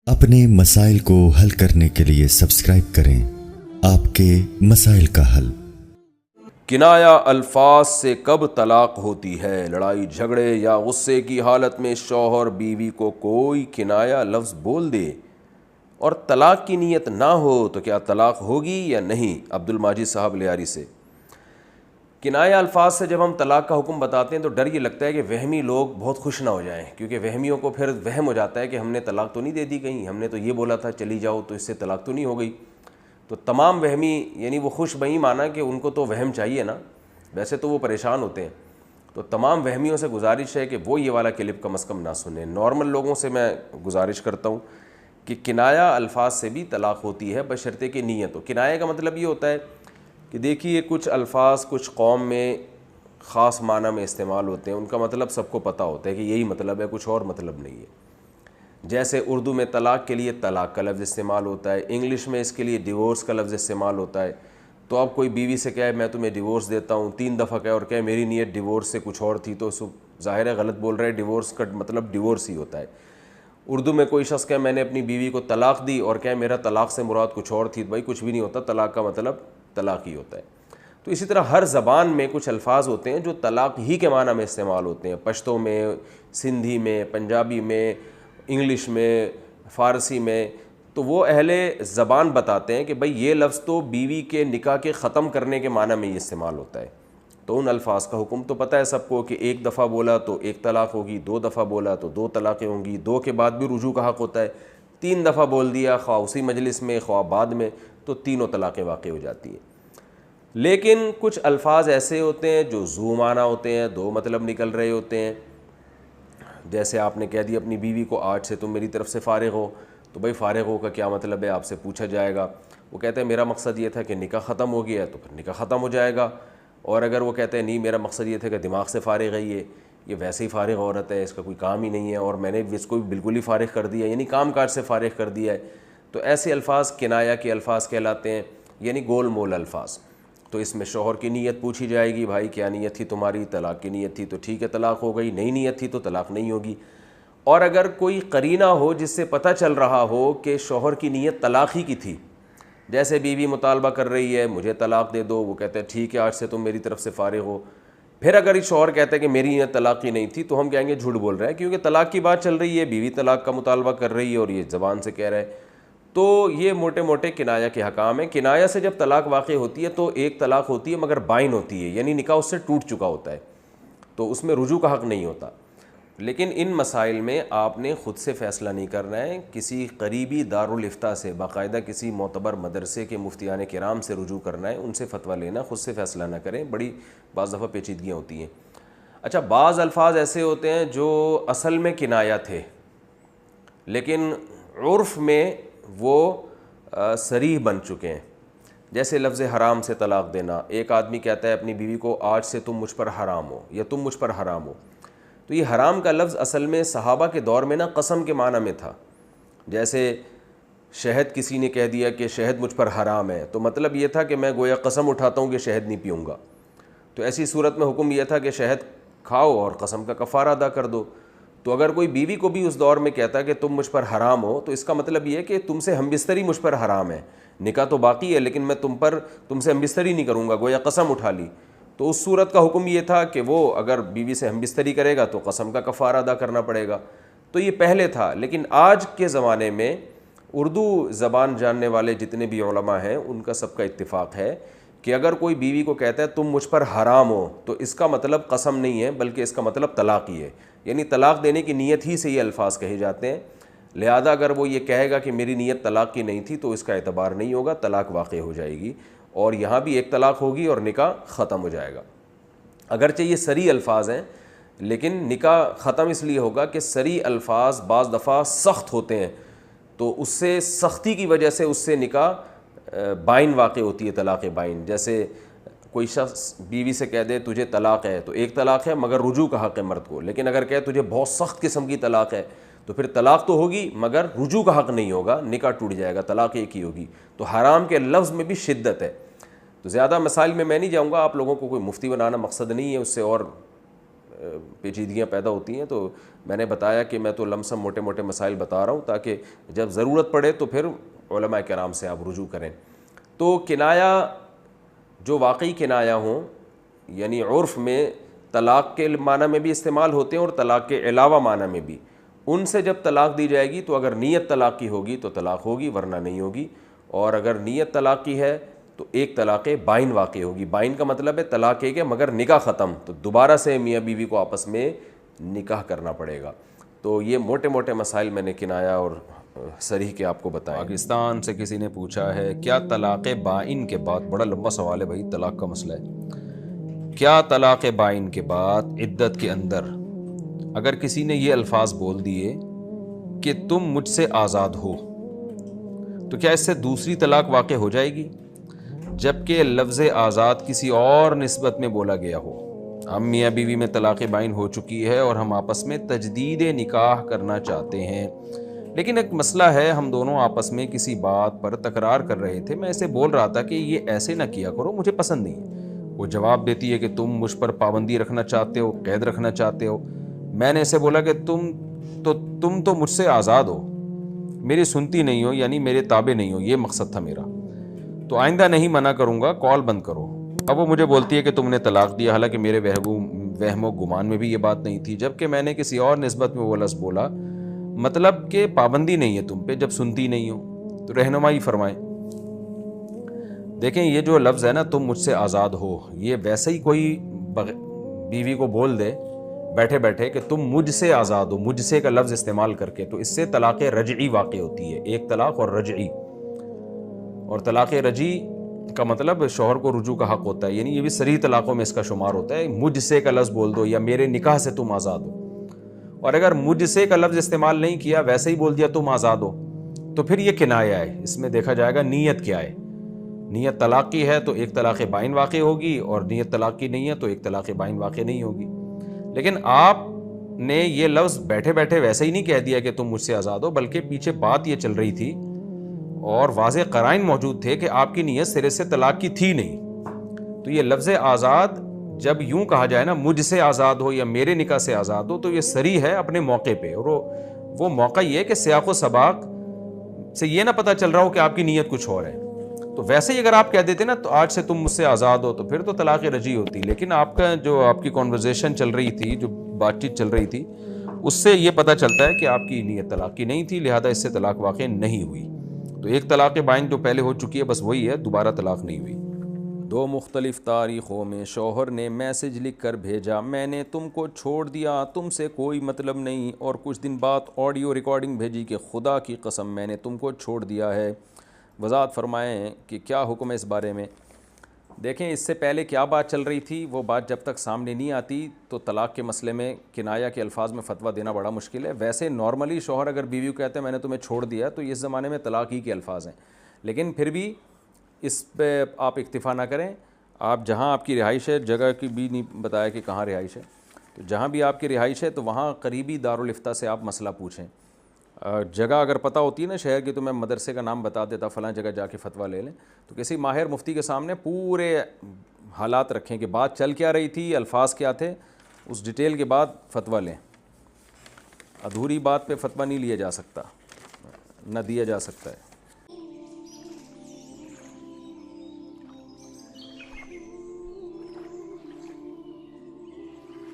اپنے مسائل کو حل کرنے کے لیے سبسکرائب کریں آپ کے مسائل کا حل۔ کنایا الفاظ سے کب طلاق ہوتی ہے؟ لڑائی جھگڑے یا غصے کی حالت میں شوہر بیوی کو کوئی کنایا لفظ بول دے اور طلاق کی نیت نہ ہو تو کیا طلاق ہوگی یا نہیں؟ عبد الماجد صاحب لیاری سے۔ کنایا الفاظ سے جب ہم طلاق کا حکم بتاتے ہیں تو ڈر یہ لگتا ہے کہ وہمی لوگ بہت خوش نہ ہو جائیں، کیونکہ وہمیوں کو پھر وہم ہو جاتا ہے کہ ہم نے طلاق تو نہیں دے دی کہیں، ہم نے تو یہ بولا تھا چلی جاؤ تو اس سے طلاق تو نہیں ہو گئی۔ تو تمام وہمی یعنی وہ خوش بہی مانا کہ ان کو تو وہم چاہیے نا، ویسے تو وہ پریشان ہوتے ہیں۔ تو تمام وہمیوں سے گزارش ہے کہ وہ یہ والا کلپ کم از کم نہ سنیں۔ نارمل لوگوں سے میں گزارش کرتا ہوں کہ کنایا الفاظ سے بھی طلاق ہوتی ہے بشرطے کہ نیت ہو۔ کنایا کا مطلب یہ ہوتا ہے کہ دیکھیے کچھ الفاظ کچھ قوم میں خاص معنی میں استعمال ہوتے ہیں، ان کا مطلب سب کو پتہ ہوتا ہے کہ یہی مطلب ہے، کچھ اور مطلب نہیں ہے۔ جیسے اردو میں طلاق کے لیے طلاق کا لفظ استعمال ہوتا ہے، انگلش میں اس کے لیے ڈیورس کا لفظ استعمال ہوتا ہے۔ تو اب کوئی بیوی سے کہے میں تمہیں ڈیورس دیتا ہوں، 3 دفعہ کہے اور کہے میری نیت ڈیورس سے کچھ اور تھی، تو ظاہر ہے غلط بول رہے ہیں، ڈیورس کا مطلب ڈیورس ہی ہوتا ہے۔ اردو میں کوئی شخص کہے میں نے اپنی بیوی کو طلاق دی اور کہے میرا طلاق سے مراد کچھ اور تھی، بھائی کچھ بھی نہیں ہوتا، طلاق کا مطلب طلاق ہی ہوتا ہے۔ تو اسی طرح ہر زبان میں کچھ الفاظ ہوتے ہیں جو طلاق ہی کے معنی میں استعمال ہوتے ہیں، پشتو میں، سندھی میں، پنجابی میں، انگلش میں، فارسی میں۔ تو وہ اہل زبان بتاتے ہیں کہ بھئی یہ لفظ تو بیوی کے نکاح کے ختم کرنے کے معنی میں یہ استعمال ہوتا ہے۔ تو ان الفاظ کا حکم تو پتہ ہے سب کو کہ 1 دفعہ بولا تو 1 طلاق ہوگی، 2 دفعہ بولا تو 2 طلاقیں ہوں گی، 2 کے بعد بھی رجوع کا حق ہوتا ہے، 3 دفعہ بول دیا خواہ اسی مجلس میں خواہ بعد میں تو تینوں طلاقیں واقع ہو جاتی ہیں۔ لیکن کچھ الفاظ ایسے ہوتے ہیں جو ذو معنی ہوتے ہیں، 2 مطلب نکل رہے ہوتے ہیں۔ جیسے آپ نے کہہ دیا اپنی بیوی کو آج سے تم میری طرف سے فارغ ہو، تو بھائی فارغ ہو کا کیا مطلب ہے آپ سے پوچھا جائے گا۔ وہ کہتے ہیں میرا مقصد یہ تھا کہ نکاح ختم ہو گیا ہے، تو پھر نکاح ختم ہو جائے گا۔ اور اگر وہ کہتے ہیں نہیں میرا مقصد یہ تھا کہ دماغ سے فارغ ہے، یہ ویسے ہی فارغ عورت ہے، اس کا کوئی کام ہی نہیں ہے اور میں نے اس کو بالکل ہی فارغ کر دیا، یعنی کام کاج سے فارغ کر دیا ہے، تو ایسے الفاظ کنایا کے الفاظ کہلاتے ہیں، یعنی گول مول الفاظ۔ تو اس میں شوہر کی نیت پوچھی جائے گی، بھائی کیا نیت تھی تمہاری؟ طلاق کی نیت تھی تو ٹھیک ہے طلاق ہو گئی، نہیں نیت تھی تو طلاق نہیں ہوگی۔ اور اگر کوئی قرینہ ہو جس سے پتہ چل رہا ہو کہ شوہر کی نیت طلاق ہی کی تھی، جیسے بیوی مطالبہ کر رہی ہے مجھے طلاق دے دو، وہ کہتے ہیں ٹھیک ہے آج سے تم میری طرف سے فارغ ہو، پھر اگر یہ شوہر کہتا ہے کہ میری نیت طلاق کی نہیں تھی تو ہم کہیں گے جھوٹ بول رہا ہے، کیونکہ طلاق کی بات چل رہی ہے، بیوی طلاق کا مطالبہ کر رہی ہے اور یہ زبان سے کہہ رہا ہے۔ تو یہ موٹے موٹے کنایا کے حکام ہیں۔ کنایا سے جب طلاق واقع ہوتی ہے تو 1 طلاق ہوتی ہے مگر بائن ہوتی ہے، یعنی نکاح اس سے ٹوٹ چکا ہوتا ہے، تو اس میں رجوع کا حق نہیں ہوتا۔ لیکن ان مسائل میں آپ نے خود سے فیصلہ نہیں کرنا ہے، کسی قریبی دارالافتاء سے، باقاعدہ کسی معتبر مدرسے کے مفتیان کرام سے رجوع کرنا ہے، ان سے فتویٰ لینا، خود سے فیصلہ نہ کریں، بڑی بعض دفعہ پیچیدگیاں ہوتی ہیں۔ اچھا، بعض الفاظ ایسے ہوتے ہیں جو اصل میں کنایا تھے لیکن عرف میں وہ صریح بن چکے ہیں، جیسے لفظ حرام سے طلاق دینا۔ ایک آدمی کہتا ہے اپنی بیوی کو آج سے تم مجھ پر حرام ہو یا تم مجھ پر حرام ہو، تو یہ حرام کا لفظ اصل میں صحابہ کے دور میں نا قسم کے معنی میں تھا۔ جیسے شہد کسی نے کہہ دیا کہ شہد مجھ پر حرام ہے، تو مطلب یہ تھا کہ میں گویا قسم اٹھاتا ہوں کہ شہد نہیں پیوں گا، تو ایسی صورت میں حکم یہ تھا کہ شہد کھاؤ اور قسم کا کفارہ ادا کر دو۔ تو اگر کوئی بیوی کو بھی اس دور میں کہتا ہے کہ تم مجھ پر حرام ہو، تو اس کا مطلب یہ ہے کہ تم سے ہم بستری مجھ پر حرام ہے، نکاح تو باقی ہے لیکن میں تم سے ہم بستری نہیں کروں گا، گویا قسم اٹھا لی۔ تو اس صورت کا حکم یہ تھا کہ وہ اگر بیوی سے ہم بستری کرے گا تو قسم کا کفارہ ادا کرنا پڑے گا۔ تو یہ پہلے تھا، لیکن آج کے زمانے میں اردو زبان جاننے والے جتنے بھی علماء ہیں ان کا سب کا اتفاق ہے کہ اگر کوئی بیوی کو کہتا ہے تم مجھ پر حرام ہو، تو اس کا مطلب قسم نہیں ہے بلکہ اس کا مطلب طلاق ہی ہے، یعنی طلاق دینے کی نیت ہی سے یہ الفاظ کہے جاتے ہیں۔ لہذا اگر وہ یہ کہے گا کہ میری نیت طلاق کی نہیں تھی تو اس کا اعتبار نہیں ہوگا، طلاق واقع ہو جائے گی اور یہاں بھی 1 طلاق ہوگی اور نکاح ختم ہو جائے گا۔ اگرچہ یہ صریح الفاظ ہیں لیکن نکاح ختم اس لیے ہوگا کہ صریح الفاظ بعض دفعہ سخت ہوتے ہیں، تو اس سے سختی کی وجہ سے اس سے نکاح بائن واقع ہوتی ہے، طلاق بائن۔ جیسے کوئی شخص بیوی سے کہہ دے تجھے طلاق ہے تو 1 طلاق ہے مگر رجوع کا حق ہے مرد کو، لیکن اگر کہے تجھے بہت سخت قسم کی طلاق ہے تو پھر طلاق تو ہوگی مگر رجوع کا حق نہیں ہوگا، نکاح ٹوٹ جائے گا، طلاق ایک ہی ہوگی۔ تو حرام کے لفظ میں بھی شدت ہے۔ تو زیادہ مسائل میں نہیں جاؤں گا، آپ لوگوں کو کوئی مفتی بنانا مقصد نہیں ہے، اس سے اور پیچیدگیاں پیدا ہوتی ہیں. تو میں نے بتایا کہ میں تو لمسم موٹے موٹے مسائل بتا رہا ہوں تاکہ جب ضرورت پڑے تو پھر علماء کرام سے آپ رجوع کریں. تو کنایا جو واقعی کنایا ہوں یعنی عرف میں طلاق کے معنی میں بھی استعمال ہوتے ہیں اور طلاق کے علاوہ معنی میں بھی, ان سے جب طلاق دی جائے گی تو اگر نیت طلاق کی ہوگی تو طلاق ہوگی ورنہ نہیں ہوگی, اور اگر نیت طلاق کی ہے تو ایک طلاق بائن واقع ہوگی. بائن کا مطلب ہے طلاق ایک ہے مگر نکاح ختم, تو دوبارہ سے میاں بیوی کو آپس میں نکاح کرنا پڑے گا. تو یہ موٹے موٹے مسائل میں نے کنایا اور صریح کے آپ کو بتایا. پاکستان سے کسی نے پوچھا ہے کیا طلاق بائن کے بعد, بڑا لمبا سوال ہے بھائی, طلاق کا مسئلہ ہے, کیا طلاق بائن کے بعد عدت کے اندر اگر کسی نے یہ الفاظ بول دیے کہ تم مجھ سے آزاد ہو تو کیا اس سے دوسری طلاق واقع ہو جائے گی جبکہ لفظ آزاد کسی اور نسبت میں بولا گیا ہو؟ ہم میاں بیوی میں طلاق بائن ہو چکی ہے اور ہم آپس میں تجدید نکاح کرنا چاہتے ہیں, لیکن ایک مسئلہ ہے, ہم دونوں آپس میں کسی بات پر تکرار کر رہے تھے, میں اسے بول رہا تھا کہ یہ ایسے نہ کیا کرو, مجھے پسند نہیں. وہ جواب دیتی ہے کہ تم مجھ پر پابندی رکھنا چاہتے ہو, قید رکھنا چاہتے ہو. میں نے اسے بولا کہ تم تو مجھ سے آزاد ہو, میری سنتی نہیں ہو, یعنی میرے تابع نہیں ہو, یہ مقصد تھا میرا, تو آئندہ نہیں منع کروں گا, کال بند کرو. اب وہ مجھے بولتی ہے کہ تم نے طلاق دیا, حالانکہ میرے وہم و گمان میں بھی یہ بات نہیں تھی, جبکہ میں نے کسی اور نسبت میں وہ لفظ بولا, مطلب کہ پابندی نہیں ہے تم پہ جب سنتی نہیں ہو. تو رہنمائی فرمائیں. دیکھیں یہ جو لفظ ہے نا تم مجھ سے آزاد ہو, یہ ویسے ہی کوئی بیوی کو بول دے بیٹھے بیٹھے کہ تم مجھ سے آزاد ہو, مجھ سے کا لفظ استعمال کر کے, تو اس سے طلاق رجعی واقع ہوتی ہے, ایک طلاق اور رجعی. اور طلاق رجعی کا مطلب شوہر کو رجوع کا حق ہوتا ہے, یعنی یہ بھی صریح طلاقوں میں اس کا شمار ہوتا ہے. مجھ سے کا لفظ بول دو یا میرے نکاح سے تم آزاد ہو, اور اگر مجھ سے کا لفظ استعمال نہیں کیا, ویسے ہی بول دیا تم آزاد ہو, تو پھر یہ کنایا ہے. اس میں دیکھا جائے گا نیت کیا ہے. نیت طلاق کی ہے تو ایک طلاق بائن واقع ہوگی, اور نیت طلاق کی نہیں ہے تو ایک طلاق بائن واقع نہیں ہوگی. لیکن آپ نے یہ لفظ بیٹھے بیٹھے ویسے ہی نہیں کہہ دیا کہ تم مجھ سے آزاد ہو, بلکہ پیچھے بات یہ چل رہی تھی اور واضح قرائن موجود تھے کہ آپ کی نیت سرے سے طلاق کی تھی نہیں. تو یہ لفظ آزاد جب یوں کہا جائے نا مجھ سے آزاد ہو یا میرے نکاح سے آزاد ہو, تو یہ صریح ہے اپنے موقع پہ, اور وہ موقع یہ ہے کہ سیاق و سباق سے یہ نہ پتہ چل رہا ہو کہ آپ کی نیت کچھ اور ہے. تو ویسے ہی اگر آپ کہہ دیتے نا تو آج سے تم مجھ سے آزاد ہو, تو پھر تو طلاق رجعی ہوتی. لیکن آپ کا جو آپ کی کنورزیشن چل رہی تھی, جو بات چیت چل رہی تھی, اس سے یہ پتہ چلتا ہے کہ آپ کی نیت طلاق کی نہیں تھی, لہذا اس سے طلاق واقع نہیں ہوئی. تو ایک طلاق بائن جو پہلے ہو چکی ہے بس وہی ہے, دوبارہ طلاق نہیں ہوئی. دو مختلف تاریخوں میں شوہر نے میسج لکھ کر بھیجا, میں نے تم کو چھوڑ دیا, تم سے کوئی مطلب نہیں, اور کچھ دن بعد آڈیو ریکارڈنگ بھیجی کہ خدا کی قسم میں نے تم کو چھوڑ دیا ہے. وضاحت فرمائیں کہ کیا حکم ہے اس بارے میں. دیکھیں اس سے پہلے کیا بات چل رہی تھی, وہ بات جب تک سامنے نہیں آتی تو طلاق کے مسئلے میں کنایا کے الفاظ میں فتویٰ دینا بڑا مشکل ہے. ویسے نارملی شوہر اگر بیوی کو کہتے ہیں میں نے تمہیں چھوڑ دیا, تو اس زمانے میں طلاق ہی کے الفاظ ہیں, لیکن پھر بھی اس پہ آپ اکتفا نہ کریں. آپ جہاں آپ کی رہائش ہے, جگہ کی بھی نہیں بتایا کہ کہاں رہائش ہے, تو جہاں بھی آپ کی رہائش ہے تو وہاں قریبی دارالفتہ سے آپ مسئلہ پوچھیں. جگہ اگر پتہ ہوتی ہے نا شہر کی, تو میں مدرسے کا نام بتا دیتا, فلاں جگہ جا کے فتویٰ لے لیں. تو کسی ماہر مفتی کے سامنے پورے حالات رکھیں کہ بات چل کیا رہی تھی, الفاظ کیا تھے, اس ڈیٹیل کے بعد فتویٰ لیں. ادھوری بات پہ فتویٰ نہیں لیا جا سکتا, نہ دیا جا سکتا ہے.